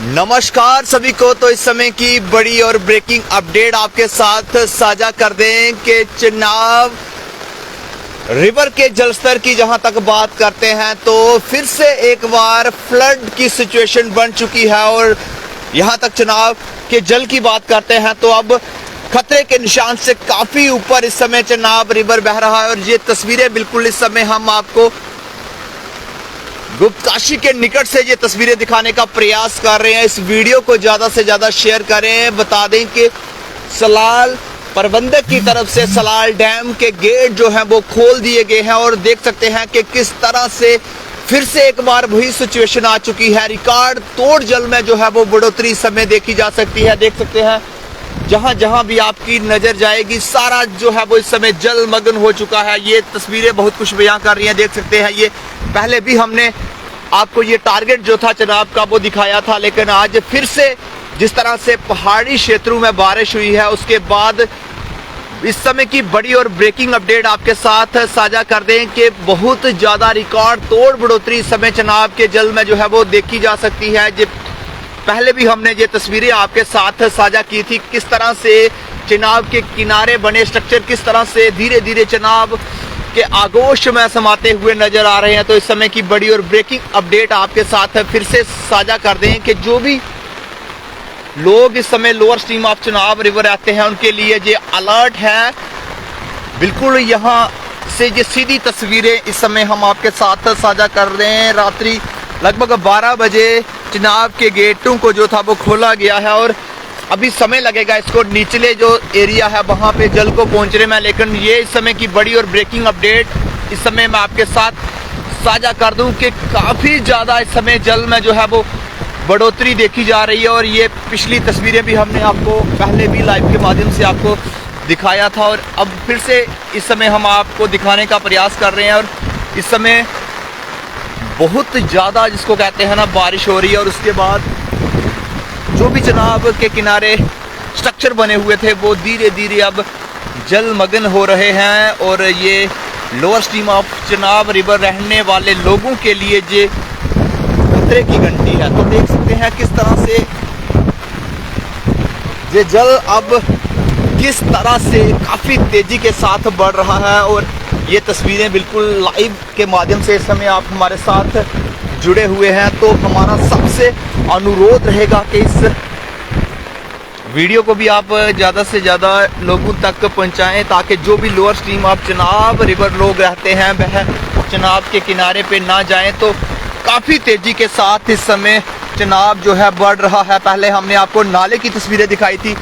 नमस्कार सभी को। तो इस समय की बड़ी और ब्रेकिंग अपडेट आपके साथ साझा कर दें कि चेनाब रिवर के जलस्तर की जहां तक बात करते हैं तो फिर से एक बार फ्लड की सिचुएशन बन चुकी है। और यहां तक चेनाब के जल की बात करते हैं तो अब खतरे के निशान से काफी ऊपर इस समय चेनाब रिवर बह रहा है। और ये तस्वीरें बिल्कुल इस समय हम आपको गुप्तकाशी के निकट से ये तस्वीरें दिखाने का प्रयास कर रहे हैं। इस वीडियो को ज्यादा से ज्यादा शेयर करें। बता दें कि सलाल प्रबंधक की तरफ से सलाल डैम के गेट जो हैं वो खोल दिए गए हैं और देख सकते हैं कि किस तरह से फिर से एक बार वही सिचुएशन आ चुकी है। रिकॉर्ड तोड़ जल में जो है वो बढ़ोतरी इस समय देखी जा सकती है। देख सकते हैं जहां जहां भी आपकी नजर जाएगी सारा जो है वो इस समय जलमग्न हो चुका है। ये तस्वीरें बहुत कुछ बयां कर रही हैं। देख सकते हैं ये पहले भी हमने आपको ये टारगेट जो था चेनाब का वो दिखाया था, लेकिन आज फिर से जिस तरह से पहाड़ी क्षेत्रों में बारिश हुई है उसके बाद इस समय की बड़ी और ब्रेकिंग अपडेट आपके साथ साझा कर दें कि बहुत ज्यादा रिकॉर्ड तोड़ बढ़ोतरी इस समय चेनाब के जल में जो है वो देखी जा सकती है। पहले भी हमने ये तस्वीरें आपके साथ साझा की थी किस तरह से चेनाब के किनारे बने स्ट्रक्चर किस तरह से धीरे धीरे चेनाब के आगोश में समाते हुए नजर आ रहे हैं। तो इस समय की बड़ी और ब्रेकिंग अपडेट आपके साथ फिर से साझा कर दें कि जो भी लोग इस समय lower stream of Chenab river आते हैं उनके लिए ये अलर्ट है। बिल्कुल यहाँ से ये सीधी तस्वीरें इस समय हम आपके साथ साझा कर रहे हैं। रात्रि लगभग 12 बजे चेनाब के गेटों को जो था वो खोला गया है और अभी समय लगेगा इसको निचले जो एरिया है वहां पे जल को पहुंचने में। लेकिन ये इस समय की बड़ी और ब्रेकिंग अपडेट इस समय मैं आपके साथ साझा कर दूं कि काफी ज्यादा इस समय जल में जो है वो बढ़ोतरी देखी जा रही है। और ये पिछली तस्वीरें भी हमने आपको पहले भी लाइव के माध्यम से आपको दिखाया था और अब फिर से इस समय हम आपको दिखाने का प्रयास कर रहे हैं। और इस समय बहुत ज़्यादा जिसको कहते हैं ना बारिश हो रही है और उसके बाद जो भी चेनाब के किनारे स्ट्रक्चर बने हुए थे वो धीरे धीरे अब जलमग्न हो रहे हैं। और ये lower stream of Chenab river रहने वाले लोगों के लिए ये खतरे की घंटी है। तो देख सकते हैं किस तरह से ये जल अब किस तरह से काफ़ी तेज़ी के साथ बढ़ रहा है। और ये तस्वीरें बिल्कुल लाइव के माध्यम से इस समय आप हमारे साथ जुड़े हुए हैं। तो हमारा सबसे अनुरोध रहेगा कि इस वीडियो को भी आप ज़्यादा से ज़्यादा लोगों तक पहुंचाएं ताकि जो भी lower stream of Chenab river लोग रहते हैं वह चेनाब के किनारे पे ना जाएं। तो काफ़ी तेज़ी के साथ इस समय चेनाब जो है बढ़ रहा है। पहले हमने आपको नाले की तस्वीरें दिखाई थी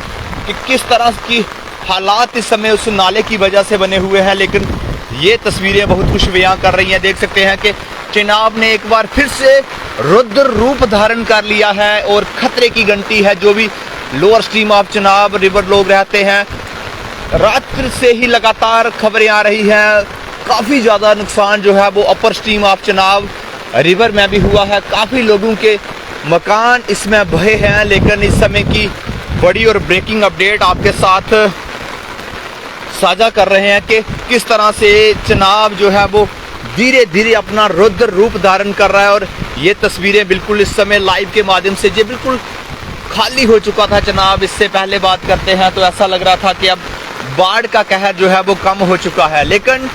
कि किस तरह की हालात इस समय उस नाले की वजह से बने हुए हैं, लेकिन ये तस्वीरें बहुत कुछ बयां कर रही हैं। देख सकते हैं कि चेनाब ने एक बार फिर से रुद्र रूप धारण कर लिया है और खतरे की घंटी है। जो भी lower stream of Chenab river लोग रहते हैं रात से ही लगातार खबरें आ रही हैं। काफ़ी ज़्यादा नुकसान जो है वो अपर स्ट्रीम ऑफ चेनाब रिवर में भी हुआ है। काफ़ी लोगों के मकान इसमें बहे हैं। लेकिन इस समय की बड़ी और ब्रेकिंग अपडेट आपके साथ साझा कर रहे हैं कि किस तरह से चेनाब जो है वो धीरे धीरे अपना रुद्र रूप धारण कर रहा है। और ये तस्वीरें बिल्कुल इस समय लाइव के माध्यम से ये बिल्कुल खाली हो चुका था चेनाब। इससे पहले बात करते हैं तो ऐसा लग रहा था कि अब बाढ़ का कहर जो है वो कम हो चुका है। लेकिन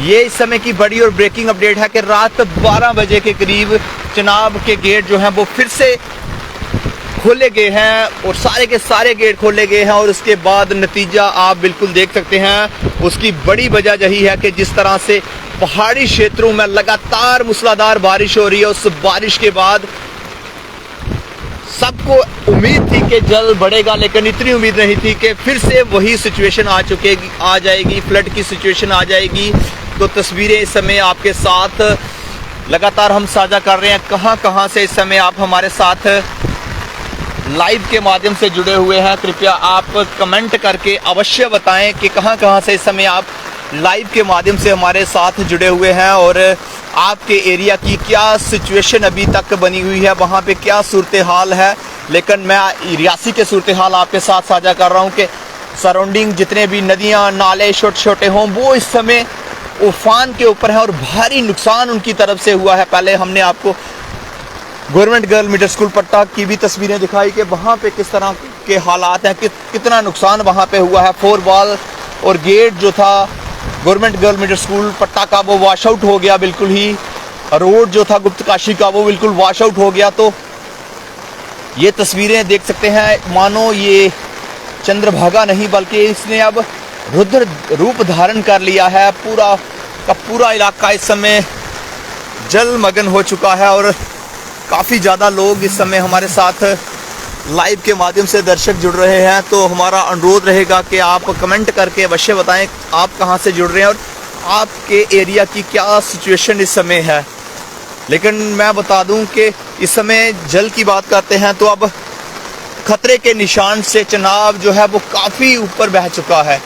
ये इस समय की बड़ी और ब्रेकिंग अपडेट है कि रात 12 बजे के करीब चेनाब के गेट जो हैं वो फिर से खोले गए हैं और सारे के सारे गेट खोले गए हैं। और उसके बाद नतीजा आप बिल्कुल देख सकते हैं। उसकी बड़ी वजह यही है कि जिस तरह से पहाड़ी क्षेत्रों में लगातार मूसलाधार बारिश हो रही है, उस बारिश के बाद सबको उम्मीद थी कि जल बढ़ेगा, लेकिन इतनी उम्मीद नहीं थी कि फिर से वही सिचुएशन आ जाएगी, फ्लड की सिचुएशन आ जाएगी। तो तस्वीरें इस समय आपके साथ लगातार हम साझा कर रहे हैं। कहां से इस समय आप हमारे साथ लाइव के माध्यम से जुड़े हुए हैं कृपया आप कमेंट करके अवश्य बताएं कि कहां से इस समय आप लाइव के माध्यम से हमारे साथ जुड़े हुए हैं और आपके एरिया की क्या सिचुएशन अभी तक बनी हुई है, वहां पे क्या सूरत हाल है। लेकिन मैं रियासी के सूरत हाल आपके साथ साझा कर रहा हूं कि सराउंडिंग जितने भी नदियां नाले छोटे छोटे हों वो इस समय उफान के ऊपर है और भारी नुकसान उनकी तरफ से हुआ है। पहले हमने आपको गवर्नमेंट गर्ल मिडिल स्कूल पट्टा की भी तस्वीरें दिखाई कि वहाँ पे किस तरह के हालात हैं, कितना नुकसान वहाँ पे हुआ है। 4 वॉल और गेट जो था गवर्नमेंट गर्ल मिडिल स्कूल पट्टा का वो वॉश आउट हो गया बिल्कुल ही। रोड जो था गुप्तकाशी का वो बिल्कुल वॉश आउट हो गया। तो ये तस्वीरें देख सकते हैं, मानो ये चंद्रभागा नहीं बल्कि इसने अब रुद्र रूप धारण कर लिया है। पूरा का पूरा इलाका इस समय जलमग्न हो चुका है और काफ़ी ज़्यादा लोग इस समय हमारे साथ लाइव के माध्यम से दर्शक जुड़ रहे हैं। तो हमारा अनुरोध रहेगा कि आप कमेंट करके अवश्य बताएं आप कहां से जुड़ रहे हैं और आपके एरिया की क्या सिचुएशन इस समय है। लेकिन मैं बता दूं कि इस समय जल की बात करते हैं तो अब खतरे के निशान से चनाब जो है वो काफ़ी ऊपर बह चुका है,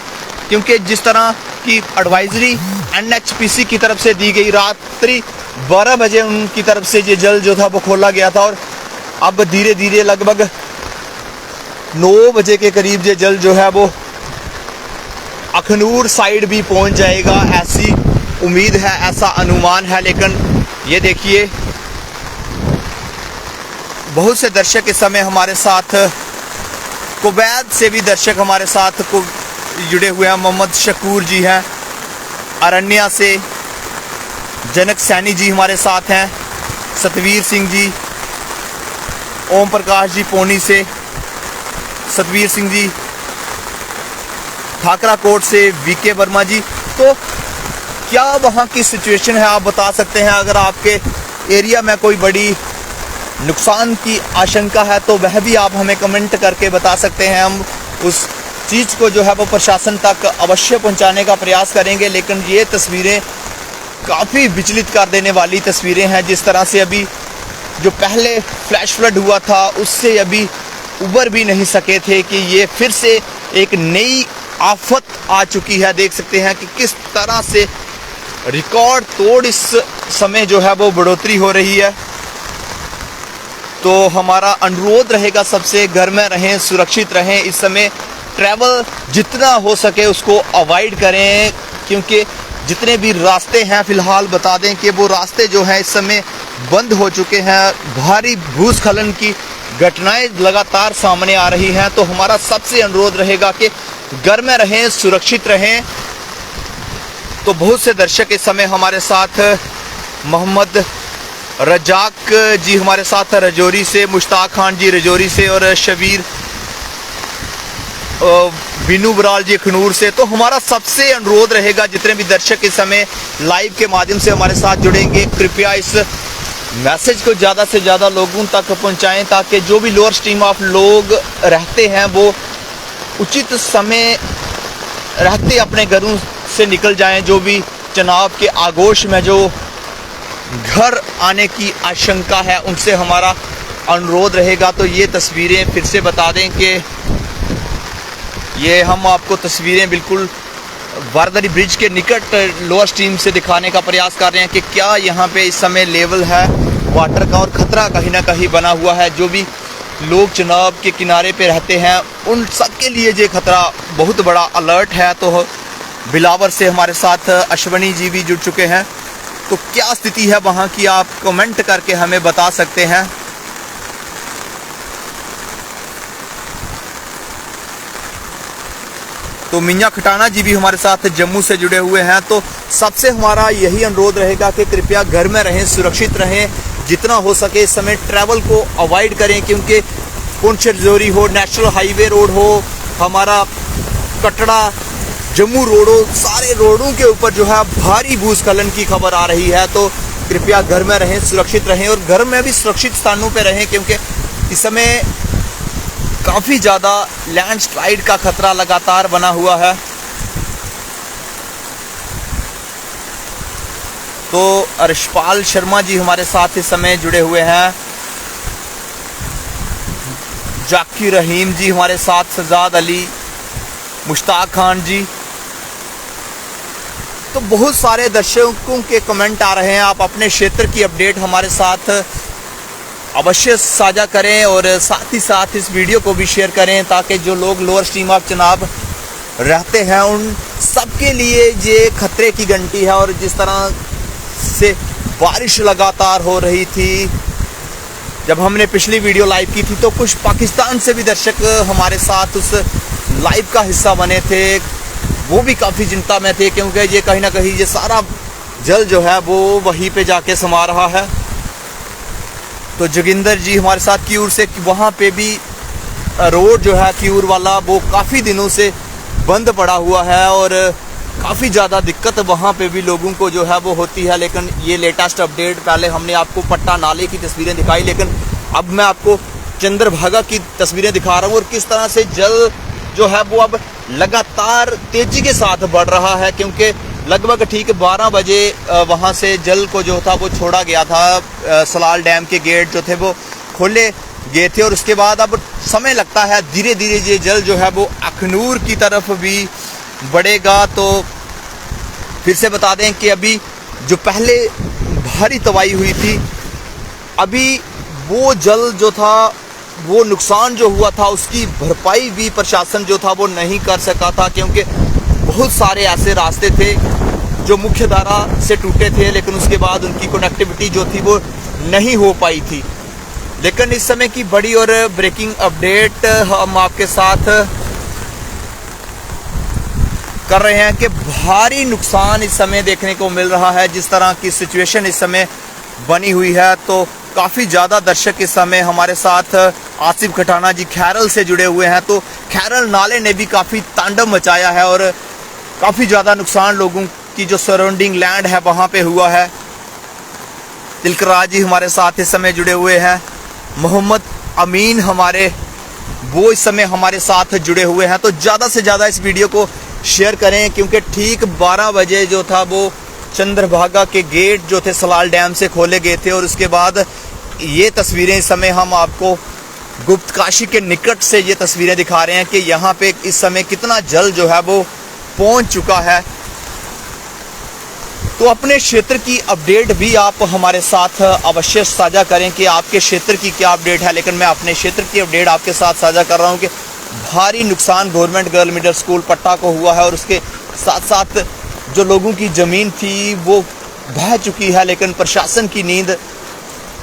क्योंकि जिस तरह की एडवाइजरी NHPC की तरफ से दी गई, रात्रि 12 बजे उनकी तरफ से ये जल जो था वो खोला गया था और अब धीरे धीरे लगभग 9 बजे के करीब ये जल जो है वो अखनूर साइड भी पहुंच जाएगा, ऐसी उम्मीद है, ऐसा अनुमान है। लेकिन ये देखिए बहुत से दर्शक इस समय हमारे साथ, कुवैत से भी दर्शक हमारे साथ को जुड़े हुए हैं। मोहम्मद शकूर जी हैं, अरण्या से जनक सैनी जी हमारे साथ हैं, सतवीर सिंह जी, ओम प्रकाश जी पोनी से, सतवीर सिंह जी ठाकरा कोट से, VK वर्मा जी। तो क्या वहाँ की सिचुएशन है आप बता सकते हैं? अगर आपके एरिया में कोई बड़ी नुकसान की आशंका है तो वह भी आप हमें कमेंट करके बता सकते हैं। हम उस चीज़ को जो है वो प्रशासन तक अवश्य पहुंचाने का प्रयास करेंगे। लेकिन ये तस्वीरें काफ़ी विचलित कर देने वाली तस्वीरें हैं। जिस तरह से अभी जो पहले फ्लैश फ्लड हुआ था उससे अभी उबर भी नहीं सके थे कि ये फिर से एक नई आफत आ चुकी है। देख सकते हैं कि किस तरह से रिकॉर्ड तोड़ इस समय जो है वो बढ़ोतरी हो रही है। तो हमारा अनुरोध रहेगा सबसे, घर में रहें, सुरक्षित रहें। इस समय ट्रैवल जितना हो सके उसको अवॉइड करें, क्योंकि जितने भी रास्ते हैं फिलहाल बता दें कि वो रास्ते जो हैं इस समय बंद हो चुके हैं। भारी भूस्खलन की घटनाएं लगातार सामने आ रही हैं। तो हमारा सबसे अनुरोध रहेगा कि घर में रहें, सुरक्षित रहें। तो बहुत से दर्शक इस समय हमारे साथ, मोहम्मद रजाक जी हमारे साथ रजौरी से, मुश्ताक खान जी रजौरी से और शबीर बिनू बराल जी खनूर से। तो हमारा सबसे अनुरोध रहेगा जितने भी दर्शक इस समय लाइव के माध्यम से हमारे साथ जुड़ेंगे, कृपया इस मैसेज को ज़्यादा से ज़्यादा लोगों तक पहुंचाएं ताकि जो भी लोअर स्ट्रीम ऑफ लोग रहते हैं वो उचित समय रहते अपने घरों से निकल जाएं। जो भी चनाब के आगोश में जो घर आने की आशंका है उनसे हमारा अनुरोध रहेगा। तो ये तस्वीरें फिर से बता दें कि ये हम आपको तस्वीरें बिल्कुल वारदरी ब्रिज के निकट लोअर स्ट्रीम से दिखाने का प्रयास कर रहे हैं कि क्या यहाँ पे इस समय लेवल है वाटर का और ख़तरा कहीं ना कहीं बना हुआ है। जो भी लोग चनाब के किनारे पे रहते हैं उन सब के लिए ये खतरा बहुत बड़ा अलर्ट है। तो बिलावर से हमारे साथ अश्वनी जी भी जुड़ चुके हैं। तो क्या स्थिति है वहाँ की आप कमेंट करके हमें बता सकते हैं। तो मियाँ खटाना जी भी हमारे साथ जम्मू से जुड़े हुए हैं। तो सबसे हमारा यही अनुरोध रहेगा कि कृपया घर में रहें, सुरक्षित रहें, जितना हो सके इस समय ट्रैवल को अवॉइड करें, क्योंकि पुंछ रजौरी हो, नेशनल हाईवे रोड हो, हमारा कटड़ा जम्मू रोड हो, सारे रोडों के ऊपर जो है भारी भूस्खलन की खबर आ रही है। तो कृपया घर में रहें, सुरक्षित रहें और घर में भी सुरक्षित स्थानों पर रहें, क्योंकि इस समय काफ़ी ज़्यादा लैंडस्लाइड का खतरा लगातार बना हुआ है। तो अर्शपाल शर्मा जी हमारे साथ इस समय जुड़े हुए हैं, जाकिर रहीम जी हमारे साथ, सजाद अली, मुश्ताक खान जी। तो बहुत सारे दर्शकों के कमेंट आ रहे हैं। आप अपने क्षेत्र की अपडेट हमारे साथ अवश्य साझा करें और साथ ही साथ इस वीडियो को भी शेयर करें ताकि जो लोग लोअर स्ट्रीम ऑफ चनाब रहते हैं उन सबके लिए ये खतरे की घंटी है। और जिस तरह से बारिश लगातार हो रही थी जब हमने पिछली वीडियो लाइव की थी तो कुछ पाकिस्तान से भी दर्शक हमारे साथ उस लाइव का हिस्सा बने थे। वो भी काफ़ी चिंता में थे क्योंकि ये कहीं ना कहीं ये सारा जल जो है वो वहीं पे जाके समा रहा है। तो जोगिंदर जी हमारे साथ क्यूर से, वहाँ पे भी रोड जो है क्यूर वाला वो काफ़ी दिनों से बंद पड़ा हुआ है और काफ़ी ज़्यादा दिक्कत वहाँ पे भी लोगों को जो है वो होती है। लेकिन ये लेटेस्ट अपडेट, पहले हमने आपको पट्टा नाले की तस्वीरें दिखाई, लेकिन अब मैं आपको चंद्रभागा की तस्वीरें दिखा रहा हूँ और किस तरह से जल जो है वो अब लगातार तेज़ी के साथ बढ़ रहा है। क्योंकि लगभग ठीक 12 बजे वहाँ से जल को जो था वो छोड़ा गया था, सलाल डैम के गेट जो थे वो खोले गए थे और उसके बाद अब समय लगता है धीरे धीरे ये जल जो है वो अखनूर की तरफ भी बढ़ेगा। तो फिर से बता दें कि अभी जो पहले भारी तबाही हुई थी, अभी वो जल जो था, वो नुकसान जो हुआ था उसकी भरपाई भी प्रशासन जो था वो नहीं कर सका था। क्योंकि बहुत सारे ऐसे रास्ते थे जो मुख्य धारा से टूटे थे, लेकिन उसके बाद उनकी कनेक्टिविटी जो थी वो नहीं हो पाई थी। लेकिन इस समय की बड़ी और ब्रेकिंग अपडेट हम आपके साथ कर रहे हैं कि भारी नुकसान इस समय देखने को मिल रहा है। जिस तरह की सिचुएशन इस समय बनी हुई है, तो काफ़ी ज़्यादा दर्शक इस समय हमारे साथ आसिफ खटाना जी खैरल से जुड़े हुए हैं। तो खैरल नाले ने भी काफ़ी तांडव मचाया है और काफ़ी ज़्यादा नुकसान लोगों की जो सराउंडिंग लैंड है वहाँ पे हुआ है। तिलकराज जी हमारे साथ इस समय जुड़े हुए हैं, मोहम्मद अमीन हमारे वो इस समय हमारे साथ जुड़े हुए हैं। तो ज़्यादा से ज़्यादा इस वीडियो को शेयर करें क्योंकि ठीक 12 बजे जो था वो चंद्रभागा के गेट जो थे सलाल डैम से खोले गए थे और उसके बाद ये तस्वीरें इस समय हम आपको गुप्तकाशी के निकट से ये तस्वीरें दिखा रहे हैं कि यहाँ पे इस समय कितना जल जो है वो पहुँच चुका है। तो अपने क्षेत्र की अपडेट भी आप हमारे साथ अवश्य साझा करें कि आपके क्षेत्र की क्या अपडेट है। लेकिन मैं अपने क्षेत्र की अपडेट आपके साथ साझा कर रहा हूँ कि भारी नुकसान गवर्नमेंट गर्ल मिडिल स्कूल पट्टा को हुआ है और उसके साथ साथ जो लोगों की ज़मीन थी वो बह चुकी है। लेकिन प्रशासन की नींद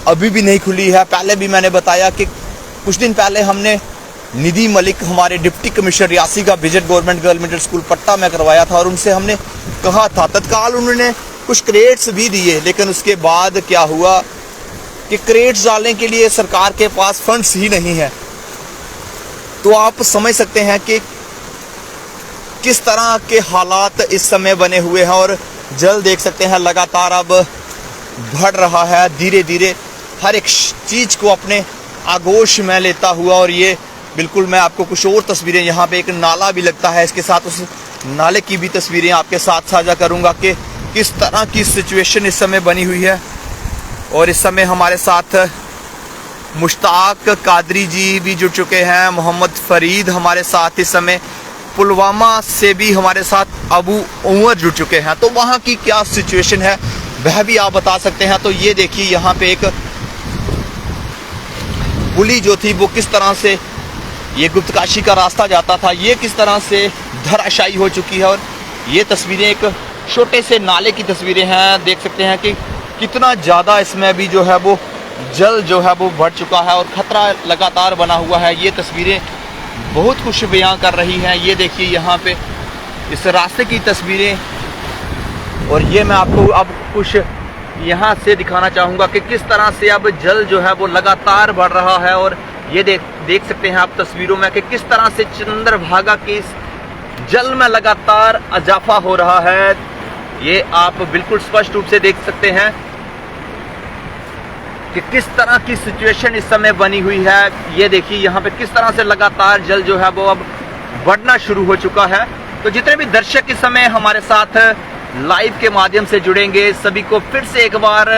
अभी भी नहीं खुली है। पहले भी मैंने बताया कि कुछ दिन पहले हमने निधि मलिक हमारे डिप्टी कमिश्नर रियासी का visit government girl middle school पट्टा में करवाया था और उनसे हमने कहा था, तत्काल उन्होंने कुछ क्रेट्स भी दिए। लेकिन उसके बाद क्या हुआ कि क्रेट्स डालने के लिए सरकार के पास फंड्स ही नहीं है। तो आप समझ सकते हैं कि किस तरह के हालात इस समय बने हुए हैं और जल देख सकते हैं लगातार अब बढ़ रहा है धीरे धीरे, हर एक चीज़ को अपने आगोश में लेता हुआ। और ये बिल्कुल मैं आपको कुछ और तस्वीरें, यहाँ पे एक नाला भी लगता है, इसके साथ उस नाले की भी तस्वीरें आपके साथ साझा करूँगा कि किस तरह की सिचुएशन इस समय बनी हुई है। और इस समय हमारे साथ मुश्ताक कादरी जी भी जुड़ चुके हैं, मोहम्मद फरीद हमारे साथ इस समय, पुलवामा से भी हमारे साथ अबू उमर जुड़ चुके हैं। तो वहाँ की क्या सिचुएशन है वह भी आप बता सकते हैं। तो ये देखिए यहाँ पे एक पुली जो थी वो किस तरह से, ये गुप्तकाशी का रास्ता जाता था, ये किस तरह से धराशायी हो चुकी है। और ये तस्वीरें एक छोटे से नाले की तस्वीरें हैं, देख सकते हैं कि कितना ज़्यादा इसमें भी जो है वो जल जो है वो बढ़ चुका है और ख़तरा लगातार बना हुआ है। ये तस्वीरें बहुत कुछ बयां कर रही हैं। ये देखिए यहाँ पे इस रास्ते की तस्वीरें, और ये मैं आपको अब कुछ यहाँ से दिखाना चाहूँगा कि किस तरह से अब जल जो है वो लगातार बढ़ रहा है। और ये देख सकते हैं आप तस्वीरों में कि किस तरह से चंद्रभागा के इस जल में लगातार इजाफा हो रहा है। ये आप बिल्कुल स्पष्ट रूप से देख सकते हैं कि किस तरह की सिचुएशन इस समय बनी हुई है। ये देखिए यहाँ पे किस तरह से लगातार जल जो है वो अब बढ़ना शुरू हो चुका है। तो जितने भी दर्शक इस समय हमारे साथ लाइव के माध्यम से जुड़ेंगे, सभी को फिर से एक बार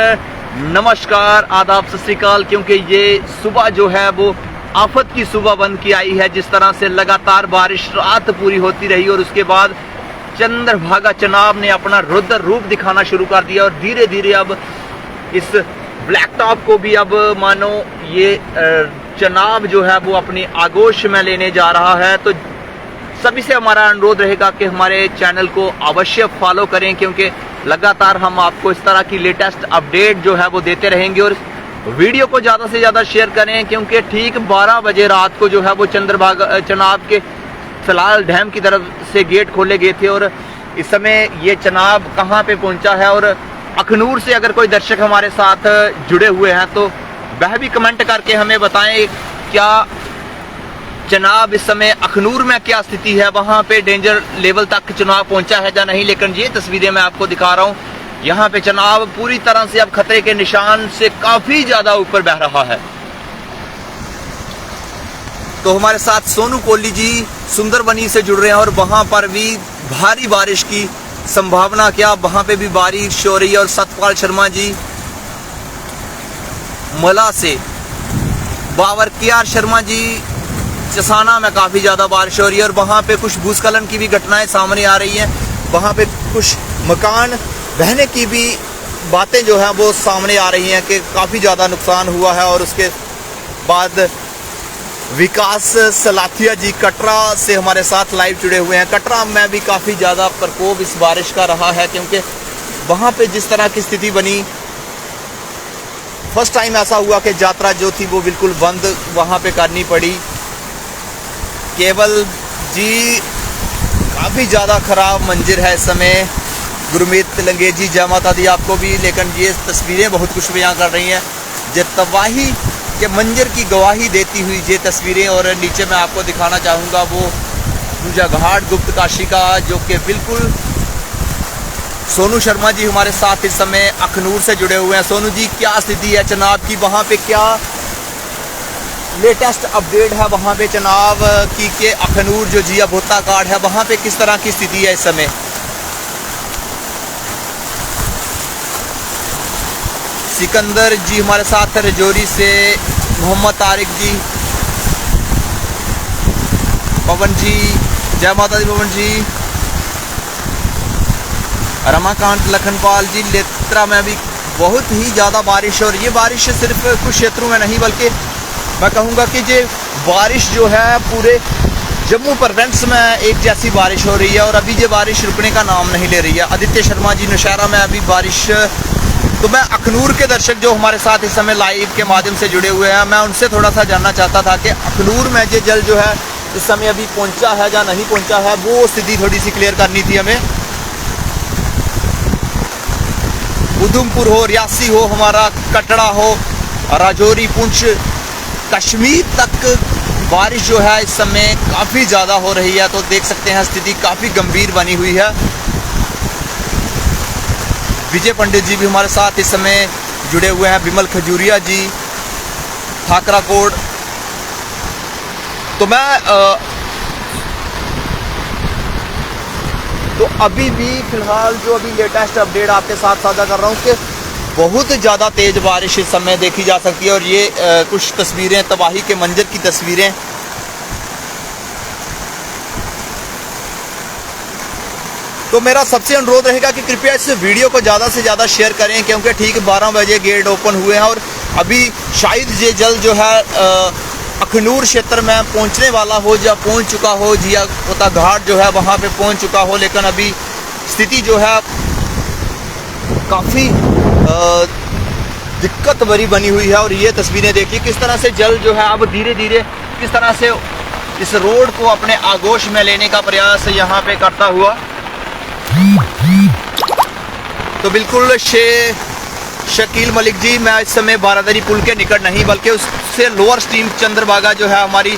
नमस्कार, आदाब, सत श्री अकाल। क्योंकि ये सुबह जो है वो आफत की सुबह बन के आई है। जिस तरह से लगातार बारिश रात पूरी होती रही और उसके बाद चंद्रभागा चनाब ने अपना रुद्र रूप दिखाना शुरू कर दिया और धीरे धीरे अब इस ब्लैक टॉप को भी अब मानो ये चनाब जो है वो अपनी आगोश में लेने जा रहा है। तो सभी से हमारा अनुरोध रहेगा कि हमारे चैनल को अवश्य फॉलो करें, क्योंकि लगातार हम आपको इस तरह की लेटेस्ट अपडेट जो है वो देते रहेंगे। और वीडियो को ज़्यादा से ज़्यादा शेयर करें, क्योंकि ठीक 12 बजे रात को जो है वो चनाब के सलाल डैम की तरफ से गेट खोले गए थे। और इस समय ये चनाब कहाँ पे पहुँचा है, और अखनूर से अगर कोई दर्शक हमारे साथ जुड़े हुए हैं तो वह भी कमेंट करके हमें बताएं क्या चनाब इस समय अखनूर में क्या स्थिति है, वहाँ पे डेंजर लेवल तक चनाब पहुँचा है या नहीं। लेकिन ये तस्वीरें मैं आपको दिखा रहा हूँ, यहाँ पे चनाब पूरी तरह से अब खतरे के निशान से काफ़ी ज़्यादा ऊपर बह रहा है। तो हमारे साथ सोनू कोहली जी सुंदरबनी से जुड़ रहे हैं और वहाँ पर भी भारी बारिश की संभावना, क्या वहाँ पे भी बारिश हो रही है। और सतपाल शर्मा जी मला से, बावरकियार शर्मा जी चसाना में काफ़ी ज़्यादा बारिश हो रही है और वहाँ पे कुछ भूस्खलन की भी घटनाएं सामने आ रही हैं। वहाँ पे कुछ मकान बहने की भी बातें जो हैं वो सामने आ रही हैं कि काफ़ी ज़्यादा नुकसान हुआ है। और उसके बाद विकास सलाथिया जी कटरा से हमारे साथ लाइव जुड़े हुए हैं। कटरा में भी काफ़ी ज़्यादा प्रकोप इस बारिश का रहा है, क्योंकि वहाँ पे जिस तरह की स्थिति बनी, फर्स्ट टाइम ऐसा हुआ कि यात्रा जो थी वो बिल्कुल बंद वहाँ पे करनी पड़ी। केवल जी काफ़ी ज़्यादा ख़राब मंजर है इस समय। गुरमीत लंगेजी जय माता दी आपको भी। लेकिन ये तस्वीरें बहुत कुछ बयां कर रही हैं, जो तबाही के मंजर की गवाही देती हुई ये तस्वीरें। और नीचे मैं आपको दिखाना चाहूँगा वो पूजा घाट गुप्त काशी का, जो कि बिल्कुल सोनू शर्मा जी हमारे साथ इस समय अखनूर से जुड़े हुए हैं। सोनू जी, क्या स्थिति है चनाब की, वहाँ पे क्या लेटेस्ट अपडेट है वहाँ पे चनाब की के अखनूर जो जिया भोता कार्ड है वहाँ पे किस तरह की स्थिति है इस समय? सिकंदर जी हमारे साथ है रजौरी से, मोहम्मद तारिक जी, पवन जी जय माता दी, पवन जी, रमाकांत लखनपाल जी। लेत्रा में भी बहुत ही ज़्यादा बारिश, और ये बारिश सिर्फ कुछ क्षेत्रों में नहीं बल्कि मैं कहूँगा कि ये बारिश जो है पूरे जम्मू प्रोविंस में एक जैसी बारिश हो रही है। और अभी ये बारिश रुकने का नाम नहीं ले रही है। आदित्य शर्मा जी नौशहरा में अभी बारिश। तो मैं अखनूर के दर्शक जो हमारे साथ इस समय लाइव के माध्यम से जुड़े हुए हैं, मैं उनसे थोड़ा सा जानना चाहता था कि अखनूर में ये जल जो है इस समय अभी पहुंचा है या नहीं पहुंचा है, वो स्थिति थोड़ी सी क्लियर करनी थी हमें। उधमपुर हो, रियासी हो, हमारा कटरा हो, राजौरी, पुंछ, कश्मीर तक बारिश जो है इस समय काफ़ी ज़्यादा हो रही है। तो देख सकते हैं स्थिति काफ़ी गंभीर बनी हुई है। विजय पंडित जी भी हमारे साथ इस समय जुड़े हुए हैं, विमल खजूरिया जी ठाकराकोट। तो मैं तो अभी भी फिलहाल जो अभी लेटेस्ट अपडेट आपके साथ साझा कर रहा हूँ कि बहुत ज़्यादा तेज़ बारिश इस समय देखी जा सकती है। और ये कुछ तस्वीरें तबाही के मंजर की तस्वीरें। तो मेरा सबसे अनुरोध रहेगा कि कृपया इस वीडियो को ज़्यादा से ज़्यादा शेयर करें, क्योंकि ठीक 12 बजे गेट ओपन हुए हैं और अभी शायद ये जल जो है अखनूर क्षेत्र में पहुंचने वाला हो या पहुंच चुका हो, जिया भोता घाट जो है वहाँ पे पहुंच चुका हो। लेकिन अभी स्थिति जो है काफ़ी दिक्कत भरी बनी हुई है। और ये तस्वीरें देखिए किस तरह से जल जो है अब धीरे धीरे किस तरह से इस रोड को अपने आगोश में लेने का प्रयास यहाँ पे करता हुआ। तो बिल्कुल शकील मलिक जी, मैं इस समय बारादरी पुल के निकट नहीं बल्कि उससे लोअर स्ट्रीम चंद्रभागा जो है हमारी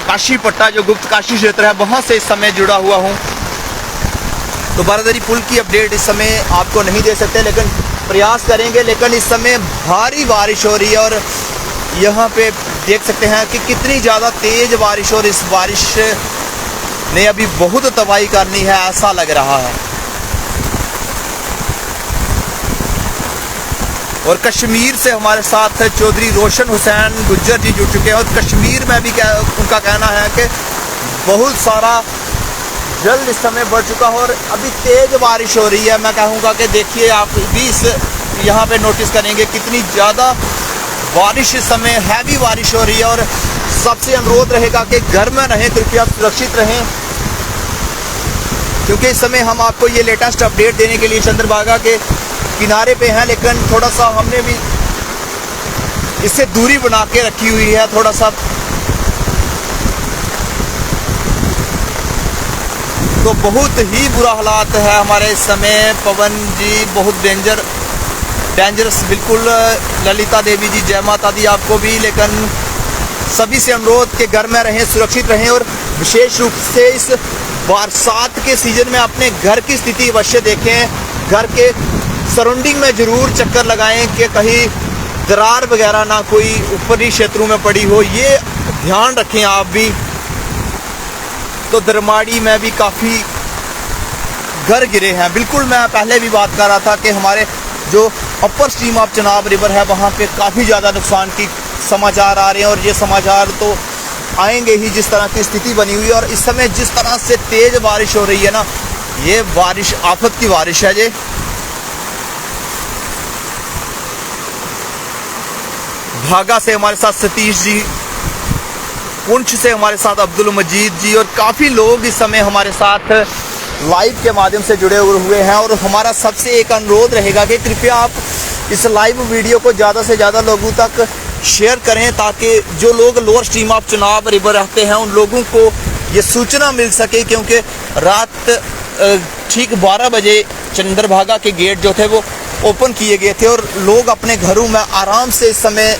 काशी पट्टा जो गुप्त काशी क्षेत्र है वहाँ से इस समय जुड़ा हुआ हूँ। तो बारादरी पुल की अपडेट इस समय आपको नहीं दे सकते, लेकिन प्रयास करेंगे। लेकिन इस समय भारी बारिश हो रही है और यहाँ पे देख सकते हैं कि कितनी ज़्यादा तेज़ बारिश, और इस बारिश ने अभी बहुत तबाही करनी है ऐसा लग रहा है। और कश्मीर से हमारे साथ चौधरी रोशन हुसैन गुज्जर जी जुड़ चुके हैं। और कश्मीर में भी उनका कहना है कि बहुत सारा जल इस समय बढ़ चुका है और अभी तेज़ बारिश हो रही है। मैं कहूँगा कि देखिए आप भी इस यहाँ पे नोटिस करेंगे कितनी ज़्यादा बारिश इस समय हैवी बारिश हो रही है। और सबसे अनुरोध रहेगा कि घर में रहें, कृपया सुरक्षित रहें, क्योंकि इस समय हम आपको ये लेटेस्ट अपडेट देने के लिए चंद्रभागा के किनारे पे हैं। लेकिन थोड़ा सा हमने भी इससे दूरी बना के रखी हुई है थोड़ा सा। तो बहुत ही बुरा हालात है हमारे इस समय। पवन जी बहुत डेंजरस बिल्कुल। ललिता देवी जी जय माता दी आपको भी। लेकिन सभी से अनुरोध के घर में रहें, सुरक्षित रहें और विशेष रूप से इस बरसात के सीजन में अपने घर की स्थिति अवश्य देखें। घर के सराउंडिंग में जरूर चक्कर लगाएं कि कहीं दरार वगैरह ना कोई ऊपरी क्षेत्रों में पड़ी हो, ये ध्यान रखें आप भी। तो दरमाड़ी में भी काफ़ी घर गिरे हैं। बिल्कुल मैं पहले भी बात कर रहा था कि हमारे जो अपर स्ट्रीम ऑफ चनाब रिवर है वहाँ पे काफ़ी ज़्यादा नुकसान की समाचार आ रहे हैं। और ये समाचार तो आएंगे ही जिस तरह की स्थिति बनी हुई है। और इस समय जिस तरह से तेज बारिश हो रही है ना, ये बारिश आफत की बारिश है। ये भागा से हमारे साथ सतीश जी, पुंछ से हमारे साथ अब्दुल मजीद जी और काफ़ी लोग इस समय हमारे साथ लाइव के माध्यम से जुड़े हुए हैं। और हमारा सबसे एक अनुरोध रहेगा कि कृपया आप इस लाइव वीडियो को ज़्यादा से ज़्यादा लोगों तक शेयर करें, ताकि जो लोग lower stream of Chenab river रहते हैं उन लोगों को ये सूचना मिल सके। क्योंकि रात ठीक 12 बजे चंद्रभागा के गेट जो थे वो ओपन किए गए थे और लोग अपने घरों में आराम से इस समय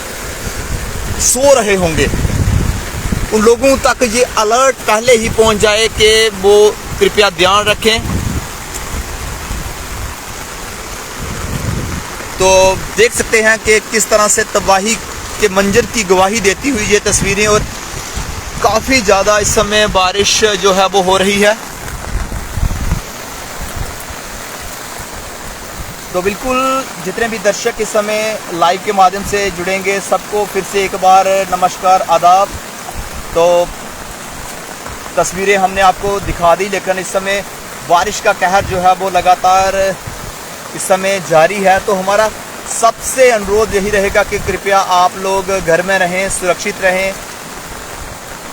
सो रहे होंगे। उन लोगों तक ये अलर्ट पहले ही पहुंच जाए कि वो कृपया ध्यान रखें। तो देख सकते हैं कि किस तरह से तबाही के मंजर की गवाही देती हुई ये तस्वीरें। और काफ़ी ज़्यादा इस समय बारिश जो है वो हो रही है। तो बिल्कुल जितने भी दर्शक इस समय लाइव के माध्यम से जुड़ेंगे सबको फिर से एक बार नमस्कार, आदाब। तो तस्वीरें हमने आपको दिखा दी, लेकिन इस समय बारिश का कहर जो है वो लगातार इस समय जारी है। तो हमारा सबसे अनुरोध यही रहेगा कि कृपया आप लोग घर में रहें, सुरक्षित रहें।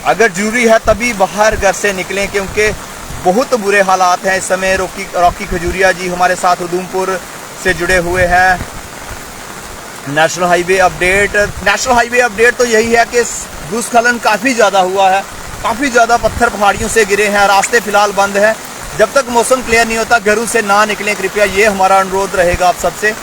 अगर जरूरी है तभी बाहर घर से निकलें, क्योंकि बहुत बुरे हालात हैं इस समय। रॉकी खजूरिया जी हमारे साथ उधमपुर से जुड़े हुए हैं। नेशनल हाईवे अपडेट तो यही है कि भूस्खलन काफ़ी ज़्यादा हुआ है। काफ़ी ज़्यादा पत्थर पहाड़ियों से गिरे हैं। रास्ते फिलहाल बंद हैं। जब तक मौसम क्लियर नहीं होता घरों से ना निकलें कृपया, ये हमारा अनुरोध रहेगा आप सबसे।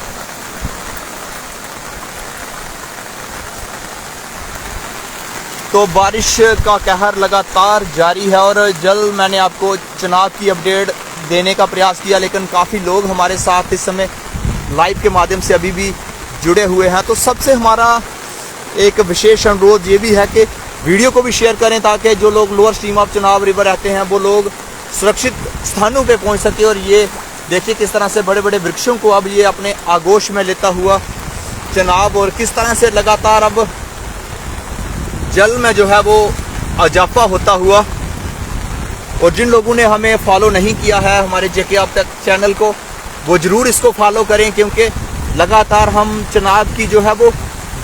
तो बारिश का कहर लगातार जारी है और जल्द मैंने आपको चुनाव की अपडेट देने का प्रयास किया, लेकिन काफ़ी लोग हमारे साथ इस समय लाइव के माध्यम से अभी भी जुड़े हुए हैं। तो सबसे हमारा एक विशेष अनुरोध ये भी है कि वीडियो को भी शेयर करें, ताकि जो लोग lower stream of Chenab river रहते हैं वो लोग सुरक्षित स्थानों पे पहुंच सके। और ये देखिए किस तरह से बड़े बड़े वृक्षों को अब ये अपने आगोश में लेता हुआ चनाब, और किस तरह से लगातार अब जल में जो है वो इजाफा होता हुआ। और जिन लोगों ने हमें फॉलो नहीं किया है हमारे जेके अब तक चैनल को, वो ज़रूर इसको फॉलो करें, क्योंकि लगातार हम चनाब की जो है वो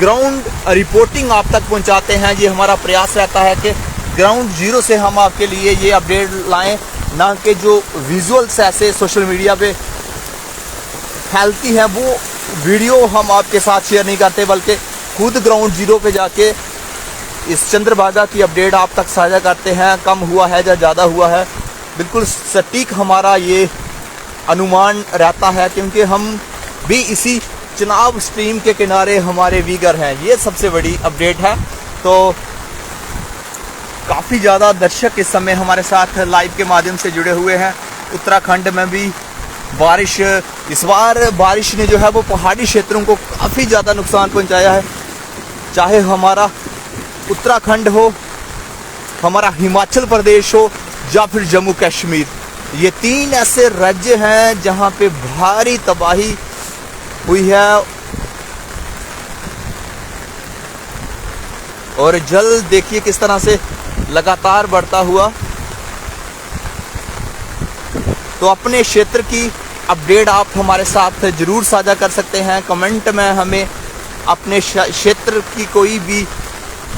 ग्राउंड रिपोर्टिंग आप तक पहुंचाते हैं। ये हमारा प्रयास रहता है कि ग्राउंड जीरो से हम आपके लिए ये अपडेट लाएं, ना कि जो विजुअल्स ऐसे सोशल मीडिया पे फैलती हैं वो वीडियो हम आपके साथ शेयर नहीं करते, बल्कि खुद ग्राउंड जीरो पे जाके इस चंद्रभागा की अपडेट आप तक साझा करते हैं। कम हुआ है या ज़्यादा हुआ है, बिल्कुल सटीक हमारा ये अनुमान रहता है, क्योंकि हम भी इसी चनाब स्ट्रीम के किनारे हमारे वीगर हैं। ये सबसे बड़ी अपडेट है। तो काफ़ी ज़्यादा दर्शक इस समय हमारे साथ लाइव के माध्यम से जुड़े हुए हैं। उत्तराखंड में भी बारिश, इस बार बारिश ने जो है वो पहाड़ी क्षेत्रों को काफ़ी ज़्यादा नुकसान पहुंचाया है। चाहे हमारा उत्तराखंड हो, हमारा हिमाचल प्रदेश हो या फिर जम्मू कश्मीर, ये तीन ऐसे राज्य हैं जहां पे भारी तबाही हुई है। और जल देखिए किस तरह से लगातार बढ़ता हुआ। तो अपने क्षेत्र की अपडेट आप हमारे साथ जरूर साझा कर सकते हैं। कमेंट में हमें अपने क्षेत्र की कोई भी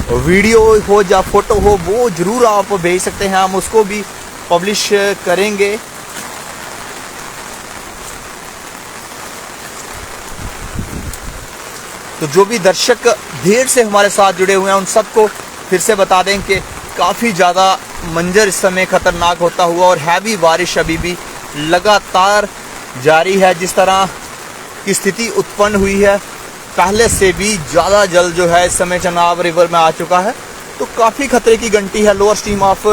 वीडियो हो या फोटो हो वो जरूर आप भेज सकते हैं, हम उसको भी पब्लिश करेंगे। तो जो भी दर्शक देर से हमारे साथ जुड़े हुए हैं उन सबको फिर से बता दें कि काफ़ी ज़्यादा मंजर इस समय खतरनाक होता हुआ और हैवी बारिश अभी भी लगातार जारी है। जिस तरह की स्थिति उत्पन्न हुई है, पहले से भी ज़्यादा जल जो है इस समय चिनाब रिवर में आ चुका है, तो काफ़ी खतरे की घंटी है। Lower stream of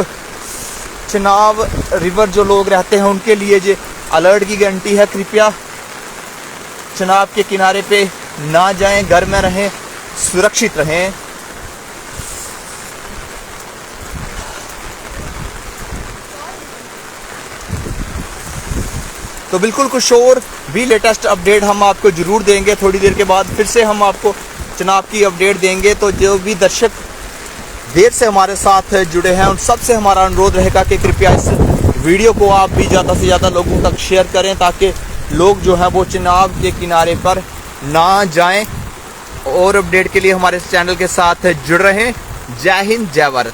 Chenab river जो लोग रहते हैं उनके लिए ये अलर्ट की घंटी है। कृपया चिनाब के किनारे पे ना जाएं, घर में रहें, सुरक्षित रहें। तो बिल्कुल कुछ और भी लेटेस्ट अपडेट हम आपको जरूर देंगे। थोड़ी देर के बाद फिर से हम आपको चिनाब की अपडेट देंगे। तो जो भी दर्शक देर से हमारे साथ जुड़े हैं उन सबसे हमारा अनुरोध रहेगा कि कृपया इस वीडियो को आप भी ज़्यादा से ज़्यादा लोगों तक शेयर करें, ताकि लोग जो हैं वो चिनाब के किनारे पर ना जाएं। और अपडेट के लिए हमारे इस चैनल के साथ जुड़ रहें। जय हिंद, जय भारत।